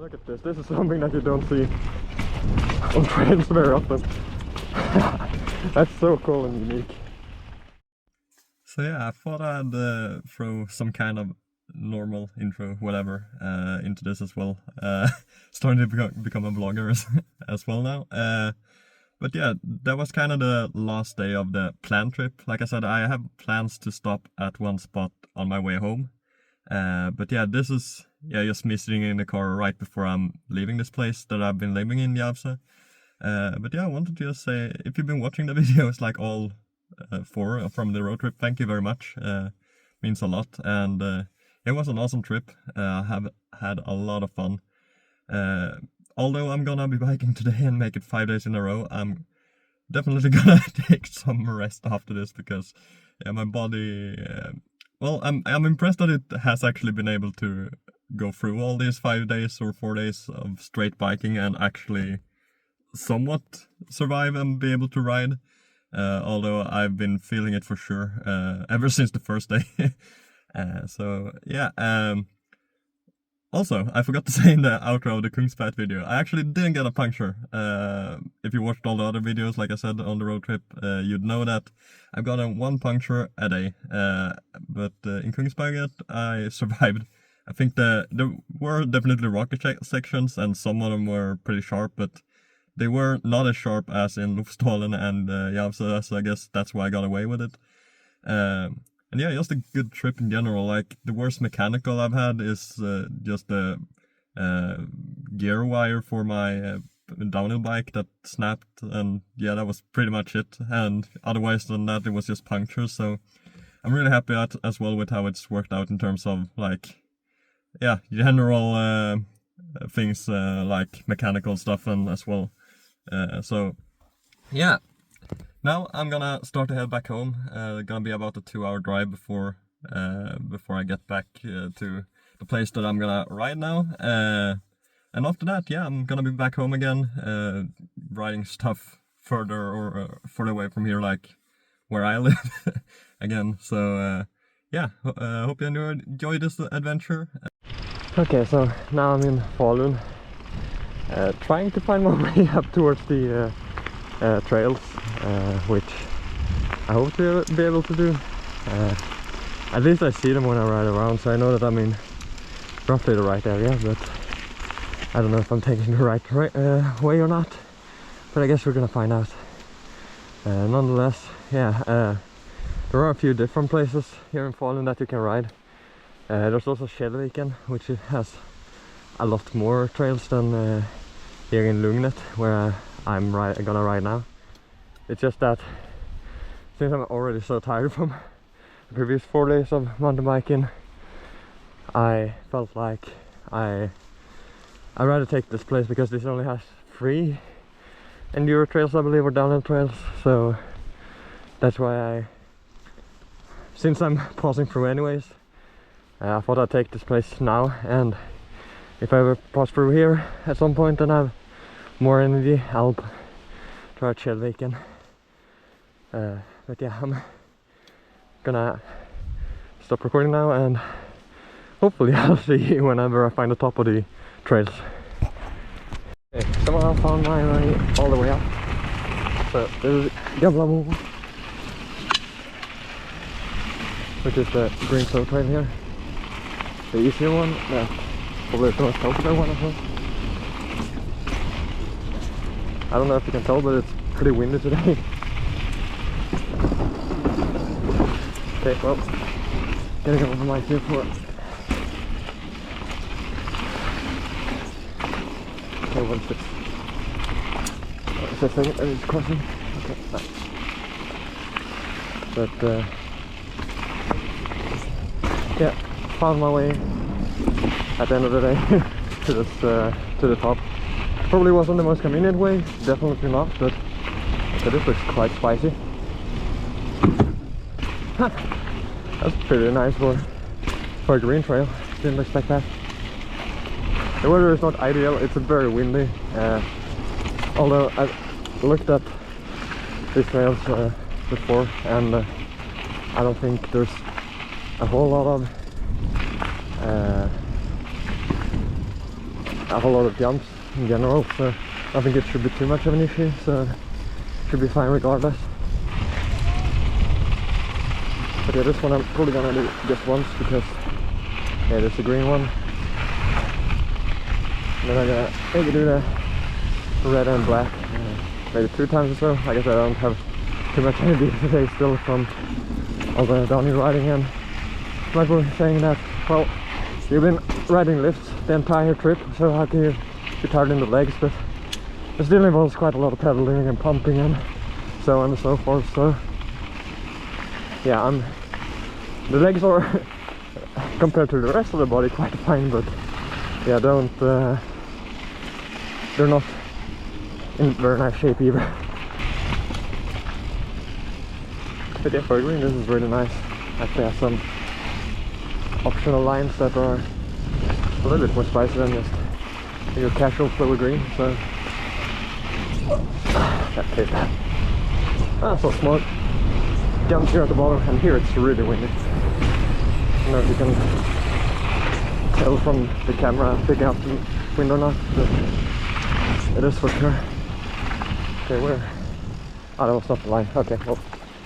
Look at this. This is something that you don't see on trails very often. That's so cool and unique. So yeah, I thought I'd throw some kind of normal intro, whatever, into this as well. Starting to become a vlogger as well now. But yeah, that was kind of the last day of the planned trip. Like I said, I have plans to stop at one spot on my way home. But yeah, this is just me sitting in the car right before I'm leaving this place that I've been living in, Järvsö. But yeah, I wanted to just say, if you've been watching the videos like all 4 from the road trip, thank you very much. Means a lot, and it was an awesome trip. I have had a lot of fun. Although I'm gonna be biking today and make it 5 days in a row, I'm definitely gonna take some rest after this, because yeah, my body... well, I'm impressed that it has actually been able to go through all these 5 days or 4 days of straight biking and actually somewhat survive and be able to ride. Although I've been feeling it for sure ever since the first day. So yeah, also, I forgot to say in the outro of the Kungsfat video, I actually didn't get a puncture. If you watched all the other videos, like I said, on the road trip, you'd know that I've gotten 1 puncture a day. But in Kungsberget, I survived. I think there were definitely rocky sections, and some of them were pretty sharp, but they were not as sharp as in Lofsdalen and Järvsö, so I guess that's why I got away with it. And yeah, just a good trip in general. Like, the worst mechanical I've had is just the gear wire for my downhill bike that snapped, and yeah, that was pretty much it. And otherwise than that, it was just punctures. So I'm really happy as well with how it's worked out in terms of, like, yeah, general things like mechanical stuff and as well. So yeah. Now I'm gonna start to head back home. Gonna be about a 2-hour drive before I get back to the place that I'm gonna ride now. And after that, yeah, I'm gonna be back home again, riding stuff further away from here, like where I live again. So yeah, hope you enjoyed this adventure. Okay, so now I'm in Falun, trying to find my way up towards the trails, which I hope to be able to do. At least I see them when I ride around, so I know that I'm in roughly the right area, but I don't know if I'm taking the right way or not, but I guess we're gonna find out. Nonetheless, yeah, there are a few different places here in Falun that you can ride. There's also Kjellviken, which has a lot more trails than here in Lugnet, where I'm gonna ride now. It's just that since I'm already so tired from the previous 4 days of mountain biking, I felt like I'd rather take this place, because this only has 3 enduro trails, I believe, or downhill trails. So that's why since I'm passing through anyways, I thought I'd take this place now, and if I ever pass through here at some point and have more energy, I'll try Kjellviken. But yeah, I'm gonna stop recording now, and hopefully I'll see you whenever I find the top of the trails. Okay, somehow I found my way all the way up. So this is Gamla, which is the green slope trail here. The easier one, probably the most popular one as well. I don't know if you can tell, but it's pretty windy today. Okay, well, getting over my here for... Okay, what is this? Oh, is that second? It's crossing? Okay, nice. But, yeah, found my way at the end of the day to the top. Probably wasn't the most convenient way, definitely not, but this looks quite spicy. That's pretty nice for a green trail, didn't expect that. The weather is not ideal, it's very windy, although I've looked at these trails before, and I don't think there's a whole lot of have a lot of jumps in general, so I think it should be too much of an issue, so it should be fine regardless. But yeah, this one I'm probably gonna do just once because yeah, there's a green one. And then I'm gonna maybe do the red and black maybe 2 times or so. I guess I don't have too much energy today still from all the downhill riding, and like we were saying that, well, you've been riding lifts the entire trip, so how can you be tired in the legs? But it still involves quite a lot of pedaling and pumping and so on and so forth. So yeah, the legs are compared to the rest of the body quite fine, but yeah, they're not in very nice shape either. But yeah, for a green this is really nice. Actually has some optional lines that are a little bit more spicy than just your casual flowy green, so that tastes bad. So smart. Jumps here at the bottom, and here it's really windy. I don't know if you can tell from the camera picking up the wind or not, but it is for sure. Okay, where? Oh, that was not the line. Okay, well,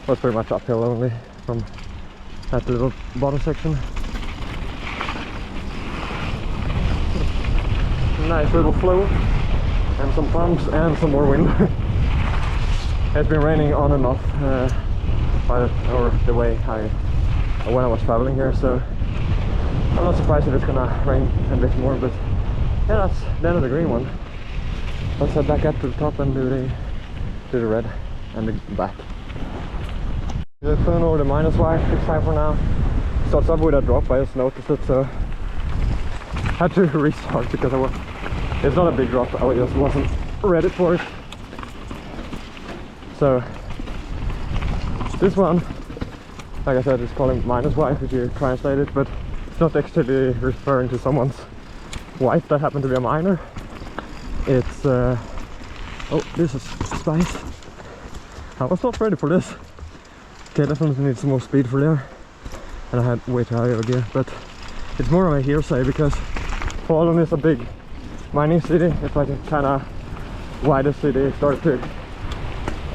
it was pretty much uphill only from that little bottom section. Nice little flow, and some bumps, and some more wind. It's been raining on and off the way when I was traveling here, so I'm not surprised if it's gonna rain a bit more. But yeah, that's the end of the green one. Let's head back up to the top and do the red and the black. The Falun over the -Y, it's time for now. Starts up with a drop, I just noticed it, so I had to restart because it's not a big drop, I just wasn't ready for it. So this one, like I said, is calling -Y if you translate it, but it's not actually referring to someone's wife that happened to be a miner. It's oh, this is spice. I was not ready for this. Okay, definitely need some more speed for there, and I had way too high over gear, but it's more of a hearsay because Falun is a big mining city. It's like a kind of widest city. It started to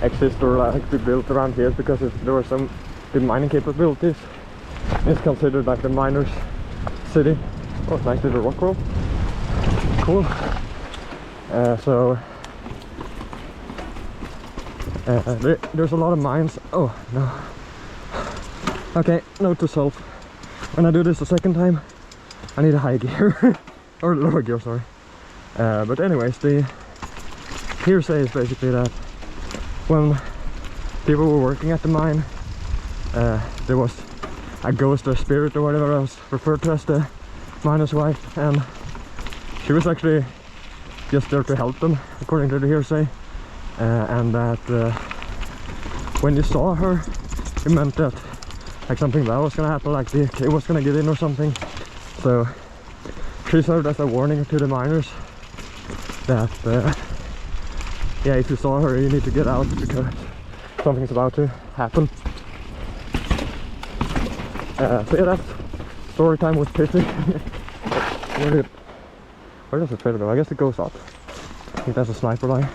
exist or like be built around here because there were some good mining capabilities. It's considered like the miners' city. Oh, nice little rock roll. Cool. There's a lot of mines. Oh no. Okay, note to self. When I do this a second time, I need a high gear. Or lower gear, sorry. But anyways, the hearsay is basically that when people were working at the mine, there was a ghost or spirit or whatever I was referred to as the miner's wife, and she was actually just there to help them, according to the hearsay, and that when you saw her, it meant that like something bad was gonna happen, like the kid was gonna get in or something. So she served as a warning to the miners that yeah, if you saw her, you need to get out because something's about to happen. So yeah, that's story time with Pitty. Where does it trailer go? I guess it goes up. I think that's a sniper line.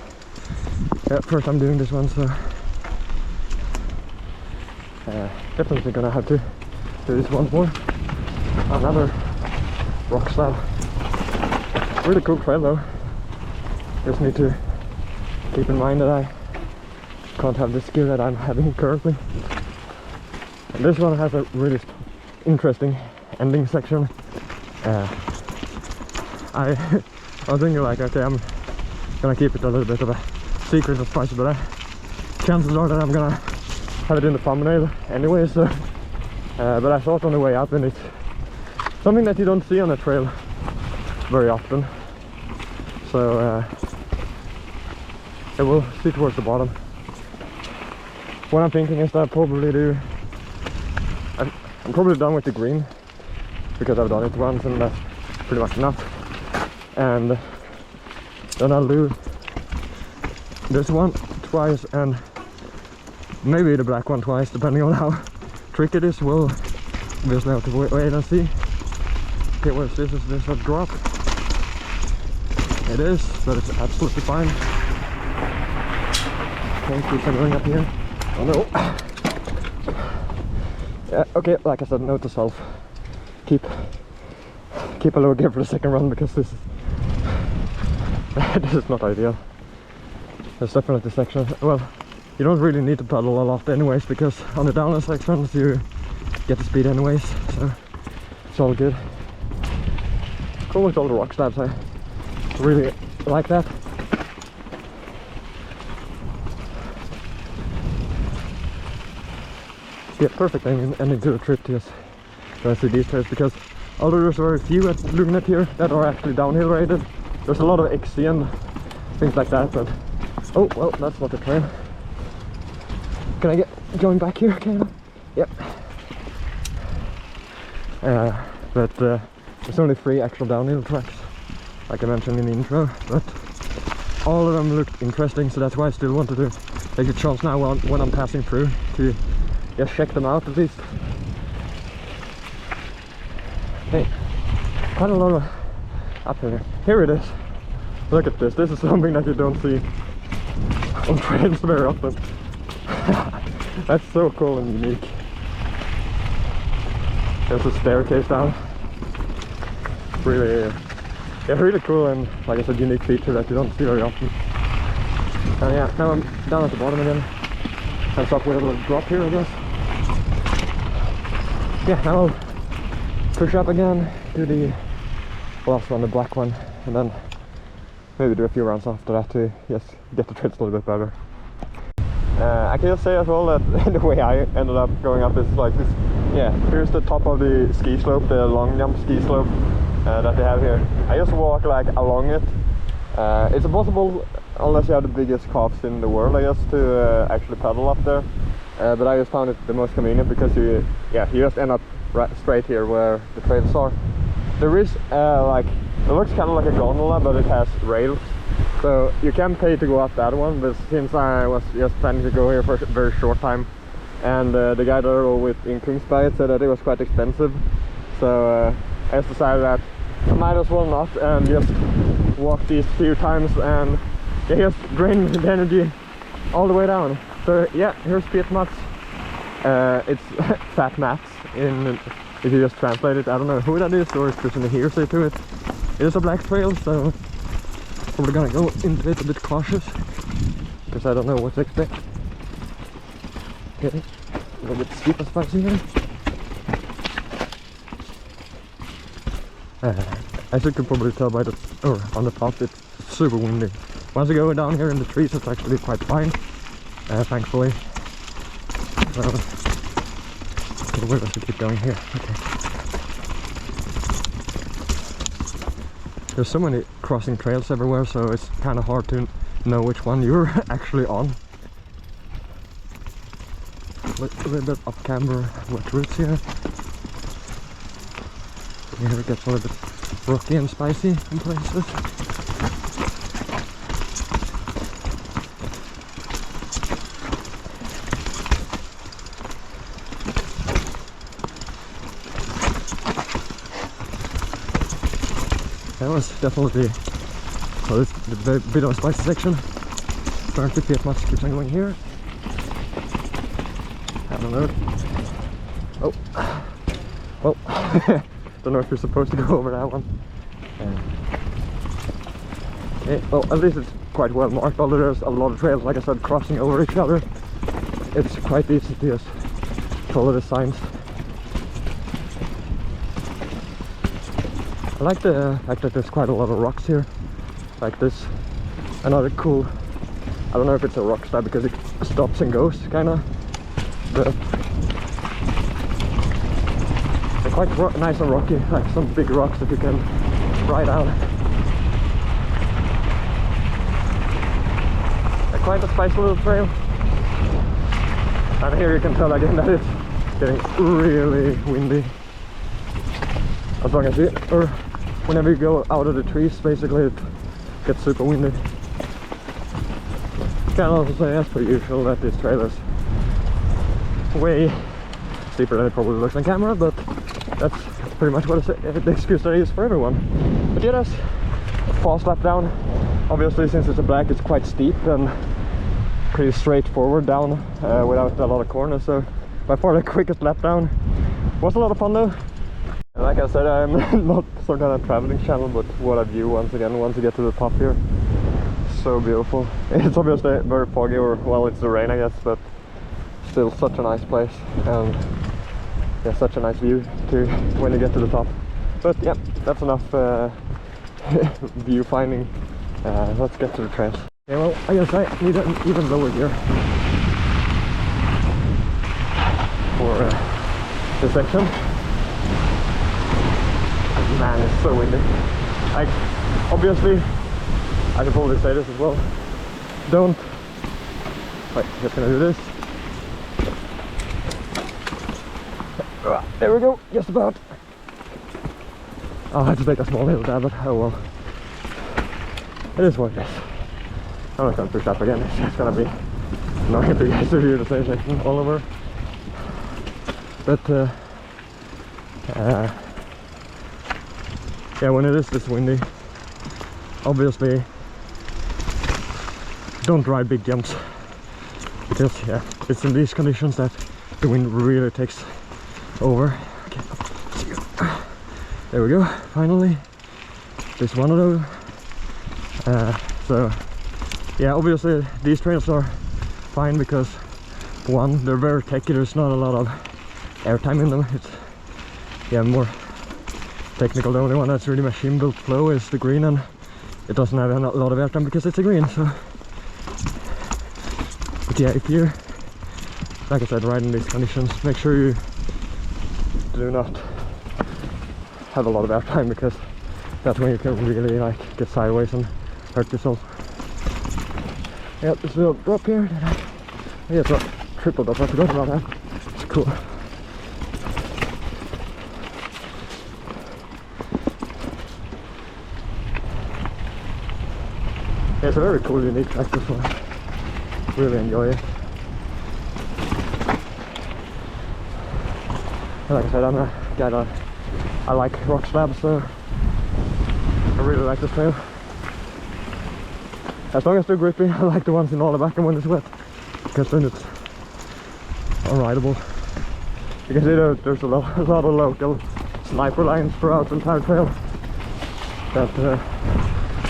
Yeah, first time doing this one, so definitely gonna have to do this once more. Another rock slab. Really cool trail though. Just need to keep in mind that I can't have this gear that I'm having currently. And this one has a really interesting ending section. I was thinking like, okay, I'm gonna keep it a little bit of a secret and spicy, but chances are that I'm gonna have it in the thumbnail anyway, so but I saw it on the way up, and it's something that you don't see on a trail very often, so it will see towards the bottom. What I'm thinking is that I'm probably done with the green because I've done it once and that's pretty much enough, and then I'll do this one twice and maybe the black one twice, depending on how tricky it is. We'll obviously have to wait and see. Okay, what's this? Is this a drop? it is, but it's absolutely fine. Okay, keep on going up here. Oh no! Yeah, okay, like I said, note to self. Keep a low gear for the second run, because this is this is not ideal. There's definitely section. Well, you don't really need to pedal a lot anyways, because on the downhill sections you get the speed anyways, so it's all good. Cool with all the rock slabs, I really like that. Yeah, perfect ending to a trip to just go see these trails, because although there's very few at Lugnet here that are actually downhill rated, there's a lot of XC and things like that, but oh well, that's not the trail. Can I get going back here, kind of? Yep. But there's only 3 actual downhill tracks, like I mentioned in the intro, but all of them looked interesting, so that's why I still wanted to take a chance now when I'm passing through to just check them out at least. Hey, quite a lot of up here. Here it is. Look at this. This is something that you don't see on trails very often. That's so cool and unique. There's a staircase down. Really, yeah, really cool, and like I said, unique feature that you don't see very often. Yeah, now I'm down at the bottom again. Ends up with a little drop here, I guess. Yeah, now I'll push up again, do the last one, the black one, and then maybe do a few rounds after that to just get the trails a little bit better. I can just say as well that the way I ended up going up is like this. Yeah, here's the top of the ski slope, the long jump ski slope that they have here. I just walk like along it. It's impossible unless you have the biggest calves in the world, I guess, to actually pedal up there. But I just found it the most convenient because you just end up right straight here where the trails are. There is like, it looks kind of like a gondola, but it has rails. So you can pay to go up that one, but since I was just planning to go here for a very short time, and the guy that I rode with in Kungsberget said that it was quite expensive, so I just decided that I might as well not, and just walk these few times and just drain the energy all the way down. So yeah, here's Fet-Mats. It's Fet-Mats if you just translate it. I don't know who that is or if there's any hearsay to it. It is a black trail, so probably gonna go into it a bit cautious because I don't know what to expect. Okay, a little bit steep and spicy here. As you can probably tell by the, or on the top, it's super windy. Once you go down here in the trees, it's actually quite fine, thankfully. So we're going to keep going here. Okay. There's so many crossing trails everywhere, so it's kind of hard to know which one you're actually on. A little bit off camber, wet roots here. Here it gets a little bit rocky and spicy in places. That was definitely, so this is a bit of a spicy section. Starting to Fet-Mats keeps on going here. I don't know. Oh, well, don't know if you're supposed to go over that one. Okay, well, at least it's quite well marked, although there's a lot of trails, like I said, crossing over each other. It's quite easy to just follow the signs. I like the fact that there's quite a lot of rocks here, like this. Another cool, I don't know if it's a rock slab because it stops and goes, kind of. But they're quite nice and rocky, like some big rocks that you can ride out. They're quite a spicy little trail. And here you can tell again that it's getting really windy. As long as you, or whenever you go out of the trees, basically it gets super windy. You can also say, as per usual, that this trail is way steeper than it probably looks on camera, but that's pretty much what the excuse that I use for everyone. But yeah, that's fast lap down. Obviously, since it's a black, it's quite steep and pretty straightforward down without a lot of corners. So by far the quickest lap down. Was a lot of fun though. And like I said, I'm not some kind of traveling channel, but what a view once again once you get to the top here. So beautiful. It's obviously very foggy, or well, it's the rain I guess, but still such a nice place, and yeah, such a nice view too when you get to the top. But yeah, that's enough view finding. Let's get to the trails. Okay, well, I guess I need an even lower gear for this section. Man, it's so windy. Like, obviously, I should probably say this as well. Don't. Wait, just gonna do this. There we go, just about. I'll have to take a small little dab, but oh well. It is what it is. I'm not gonna push up again, it's just gonna be annoying to guys to hear the same section all over. But yeah, when it is this windy, obviously don't ride big jumps, because yeah, it's in these conditions that the wind really takes over. Okay, see you. There we go, finally. Just one of those. So yeah, obviously these trails are fine because one, they're very techy, there's not a lot of airtime in them. It's yeah, more technical. The only one that's really machine built flow is the green, and it doesn't have a lot of airtime because it's a green. So but yeah, if you, like I said, ride in these conditions, make sure you do not have a lot of airtime, because that's when you can really like get sideways and hurt yourself. Yeah, this little drop here. Yeah, it's a triple drop, I forgot about that. It's cool. Yeah, it's a very cool, unique track, this one. Really enjoy it. And like I said, I'm a guy that I like rock slabs, so I really like this trail. As long as they're grippy, I like the ones in all the back and when it's wet, because then it's unrideable. You can see there's a lot of local sniper lines throughout the entire trail that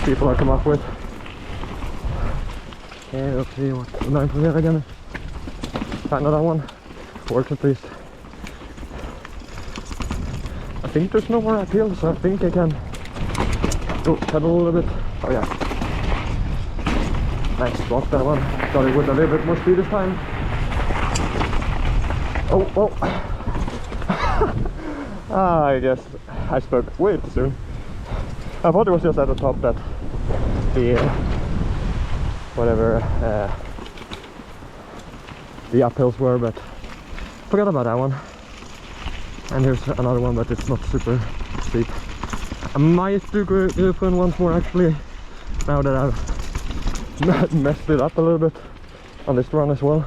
people have come up with. Okay, let's see what's the line from here again. Find another one. Works at least. I think there's no more uphill, so I think I can pedal a little bit. Oh yeah. Nice spot, that one. Thought it would have a little bit more speed this time. Oh, oh. I guess I spoke way too soon. I thought it was just at the top that the whatever the uphills were, but forgot about that one. And here's another one, but it's not super steep. I might do Gruvfrun once more actually, now that I've messed it up a little bit on this run as well,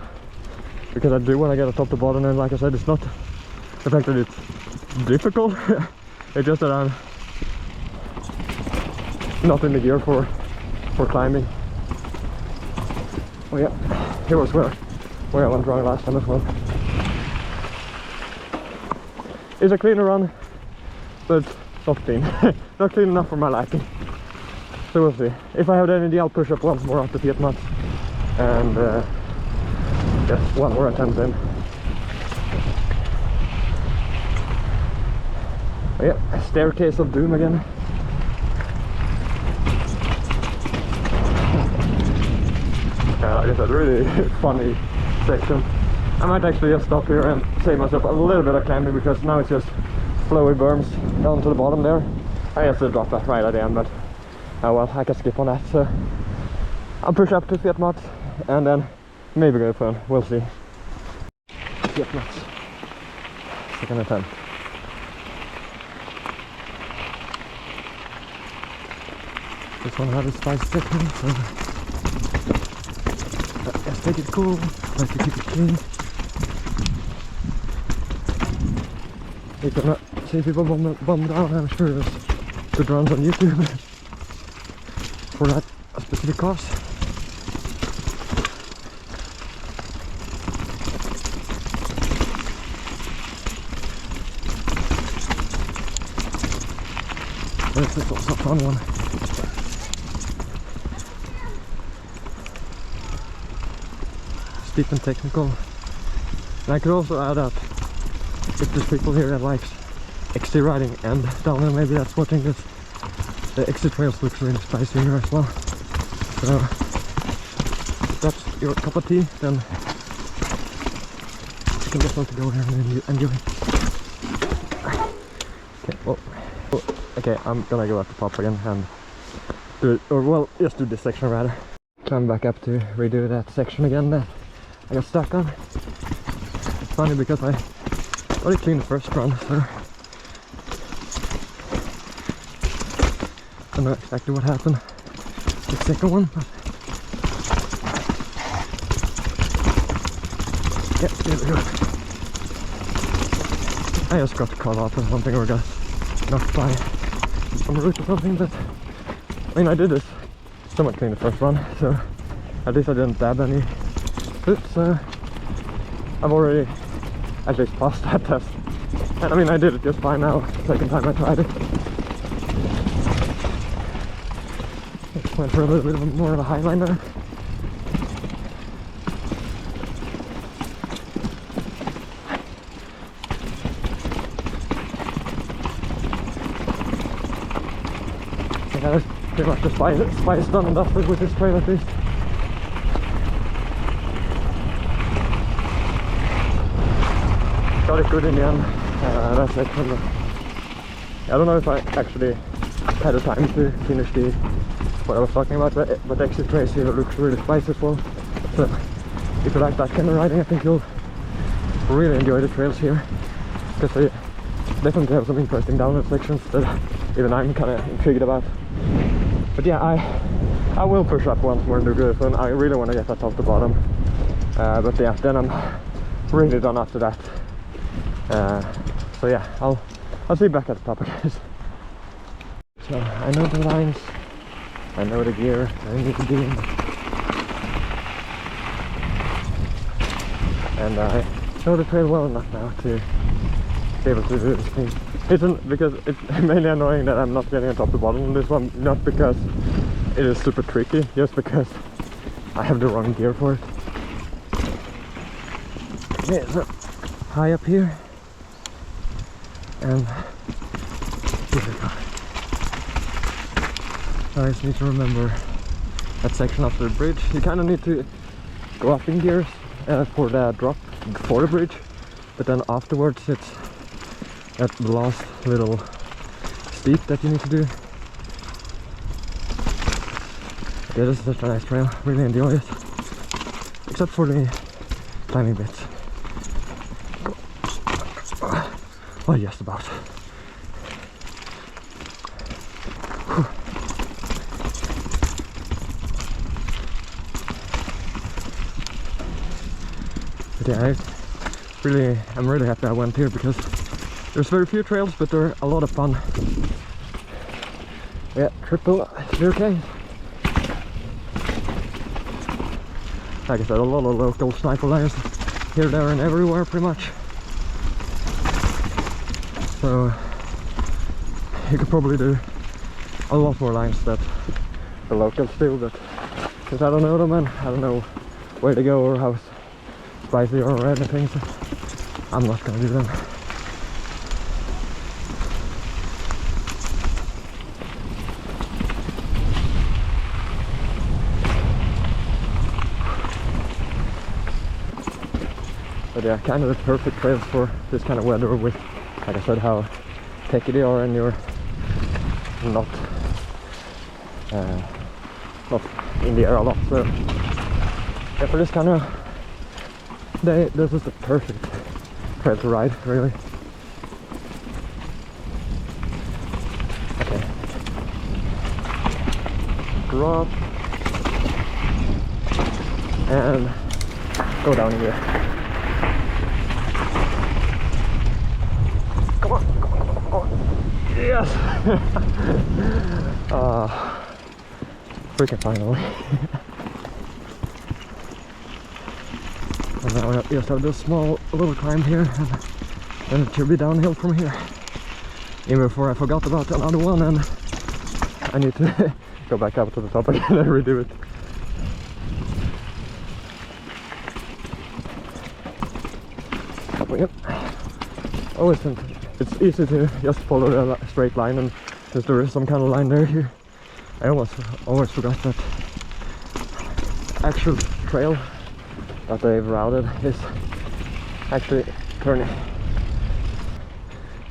because I do want to get a top to bottom, and like I said, it's not the fact that it's difficult, it's just that I'm not in the gear for climbing. Oh yeah, here was where I went wrong last time as well. It's a cleaner run, but not clean. Not clean enough for my liking. So we'll see. If I have the energy, I'll push up once more after Fet-Mats and get one more attempt in. Oh yeah, a staircase of doom again. It's a really funny section. I might actually just stop here and save myself a little bit of climbing, because now it's just flowy berms down to the bottom there. I guess I'll drop that right at the end, but oh well, I can skip on that. So I'll push up to Fet-Mats and then maybe go Gruvfrun. We'll see. Fet-Mats. Second attempt. This one had a spice section, so let's take it cool, try to keep it clean. You're gonna see people bomb down, I'm sure there's good runs on YouTube. for that specific cause. This is also a fun one. Steep and technical. And I could also add that if there's people here that likes XC riding and downhill, maybe that's watching this. The XC trails looks really spicy here as well. So if that's your cup of tea, then you can definitely go here and enjoy it. Okay, well, okay, I'm gonna go at the top again and do it, or well, just do this section rather. Climb back up to redo that section again that I got stuck on. It's funny because I already cleaned the first run, so I don't know exactly what happened the second one, but yeah, here we go. I just got caught up or something, or got knocked by some root or something, but I mean I did this so much clean the first run, so at least I didn't dab any foot, so I've already at least passed that test. And I mean I did it just fine now, second time I tried it. Just went for a little bit more of a high line there. Yeah, that's pretty much the spice done and dusted with this trail at least. Got it good in the end. That's excellent. I don't know if I actually had the time to finish what I was talking about, but the exit trace here looks really spicy as well. So if you like that kind of riding, I think you'll really enjoy the trails here, because they definitely have some interesting downhill sections that even I'm kind of intrigued about. But yeah, I will push up once more in the Gruvfrun. I really want to get that top to bottom. But yeah, then I'm really done after that. So yeah, I'll see you back at the top, guys. So I know the lines, I know the gear I need to be in, and I know the trail well enough now to be able to do this thing. Because it's mainly annoying that I'm not getting a top to bottom on this one, not because it is super tricky, just because I have the wrong gear for it. Okay, so high up here, and here we go. I just need to remember that section after the bridge. You kind of need to go up in gears for the drop before the bridge, but then afterwards it's at the last little steep that you need to do. Yeah, this is such a nice trail, really enjoy it, except for the climbing bits. Oh, just about. But yeah, I'm really happy I went here, because there's very few trails, but they're a lot of fun. Yeah, triple, you're okay. Like I said, a lot of local sniper lines here, there and everywhere pretty much. So you could probably do a lot more lines that the locals do, but since I don't know them and I don't know where to go or how spicy or anything, so I'm not gonna do them. But yeah, kind of the perfect trails for this kind of weather, with, like I said, how techy they are and you're not in the air a lot. So yeah, for this kind of day, this is the perfect trail to ride, really. Okay. Drop. And go down here. Come on, come on, come on, come on. Yes! Freaking finally. And now I just have this small little climb here, and then it should be downhill from here. Even before I forgot about another one, and I need to go back up to the top again and redo it. Yep. Always think it's easy to just follow the straight line, and since there is some kind of line there here, I always forgot that actual trail that they've routed is actually turning.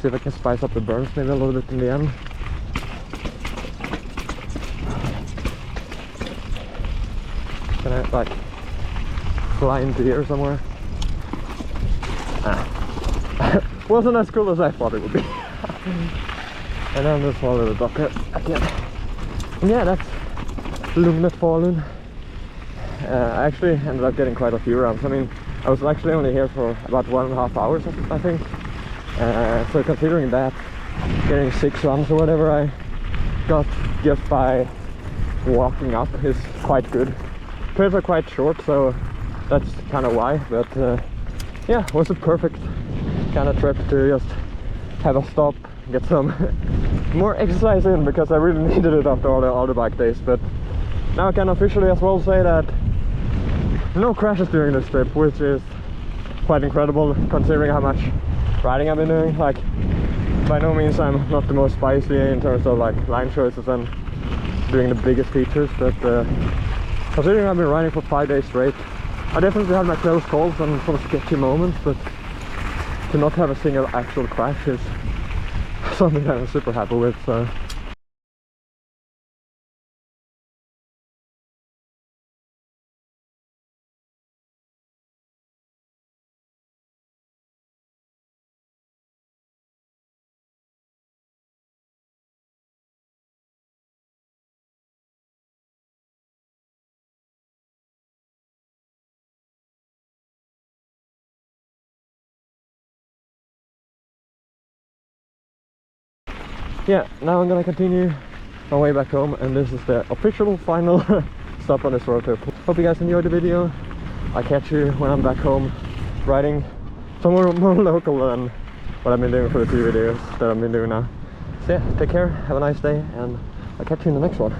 See if I can spice up the burns maybe a little bit in the end. Can I like fly into here somewhere? Wasn't as cool as I thought it would be. And then this one little dock again. And yeah, that's Lugnet Falun. I actually ended up getting quite a few rounds. I mean, I was actually only here for about 1.5 hours, I think. So considering that, getting 6 runs or whatever I got just by walking up is quite good. Trails are quite short, so that's kind of why. But yeah, it was a perfect kind of trip to just have a stop, get some more exercise in, because I really needed it after all the bike days. But now I can officially as well say that no crashes during this trip, which is quite incredible considering how much riding I've been doing. Like, by no means I'm not the most spicy in terms of like line choices and doing the biggest features, but considering I've been riding for 5 days straight, I definitely had my close calls and some sketchy moments, but to not have a single actual crash is something that I'm super happy with. So yeah, now I'm gonna continue my way back home, and this is the official final stop on this road trip. Hope you guys enjoyed the video. I'll catch you when I'm back home riding somewhere more local than what I've been doing for the 2 videos that I've been doing now. So yeah, take care, have a nice day, and I'll catch you in the next one.